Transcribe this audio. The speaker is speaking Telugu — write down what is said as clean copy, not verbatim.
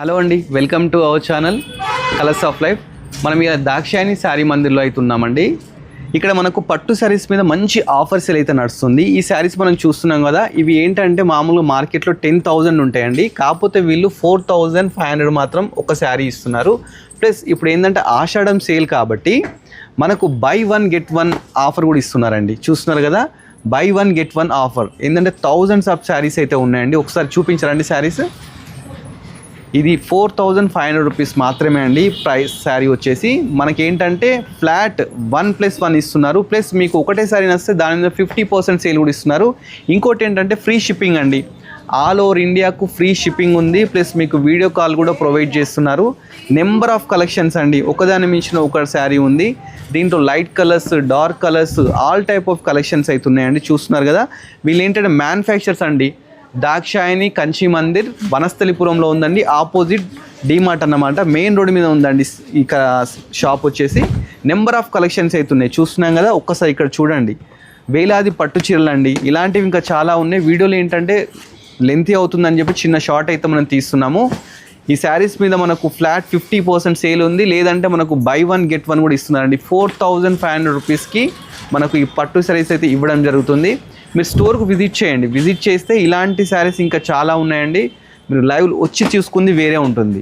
హలో అండి, welcome to our channel colours of life. మనం ఇలా దాక్షాయణి శారీ మందిర్లో అయితే ఉన్నామండి. ఇక్కడ మనకు పట్టు శారీస్ మీద మంచి ఆఫర్స్ అయితే నడుస్తుంది. ఈ శారీస్ మనం చూస్తున్నాం కదా, ఇవి ఏంటంటే మామూలుగా మార్కెట్లో 10,000 ఉంటాయండి. కాకపోతే వీళ్ళు 4,500 మాత్రం ఒక శారీ ఇస్తున్నారు. ప్లస్ ఇప్పుడు ఏంటంటే ఆషాఢం సేల్ కాబట్టి మనకు by one get one offer కూడా ఇస్తున్నారండి. చూస్తున్నారు కదా, by one get one offer ఏంటంటే థౌజండ్స్ ఆఫ్ శారీస్ అయితే ఉన్నాయండి. ఒకసారి చూపించారండి శారీస్. ఇది 4,500 రూపీస్ మాత్రమే అండి ప్రైస్. శారీ వచ్చేసి మనకేంటంటే ఫ్లాట్ 1+1 ఇస్తున్నారు. ప్లస్ మీకు ఒకటే శారీ నచ్చితే దాని మీద 50% సేల్ కూడా ఇస్తున్నారు. ఇంకోటి ఏంటంటే ఫ్రీ షిప్పింగ్ అండి, ఆల్ ఓవర్ ఇండియాకు ఫ్రీ షిప్పింగ్ ఉంది. ప్లస్ మీకు వీడియో కాల్ కూడా ప్రొవైడ్ చేస్తున్నారు. నెంబర్ ఆఫ్ కలెక్షన్స్ అండి, ఒకదాని మించిన ఒక శారీ ఉంది. దీంట్లో light colours, dark colours, all type of collections అయితే ఉన్నాయండి. చూస్తున్నారు కదా, వీళ్ళు ఏంటంటే మ్యానుఫ్యాక్చర్స్ అండి. దాక్షాయణి కంచి మందిర్ వనస్థలిపురంలో ఉందండి, ఆపోజిట్ డీమార్ట్ అన్నమాట. మెయిన్ రోడ్ మీద ఉందండి ఇక్కడ షాప్ వచ్చేసి. నెంబర్ ఆఫ్ కలెక్షన్స్ అయితే ఉన్నాయి, చూస్తున్నాం కదా. ఒక్కసారి ఇక్కడ చూడండి, వేలాది పట్టు చీరలు అండి. ఇలాంటివి ఇంకా చాలా ఉన్నాయి. వీడియోలో ఏంటంటే లెంతీ అవుతుందని చెప్పి చిన్న షార్ట్ అయితే మనం తీస్తున్నాము. ఈ శారీస్ మీద మనకు ఫ్లాట్ 50% సేల్ ఉంది. లేదంటే మనకు బై వన్ గెట్ వన్ కూడా ఇస్తున్నారండి. 4,500 రూపీస్కి మనకు ఈ పట్టు శారీస్ అయితే ఇవ్వడం జరుగుతుంది. మీరు స్టోర్కు విజిట్ చేయండి. విజిట్ చేస్తే ఇలాంటి శారీస్ ఇంకా చాలా ఉన్నాయండి. మీరు లైవ్ వచ్చి చూసుకుంది వేరే ఉంటుంది.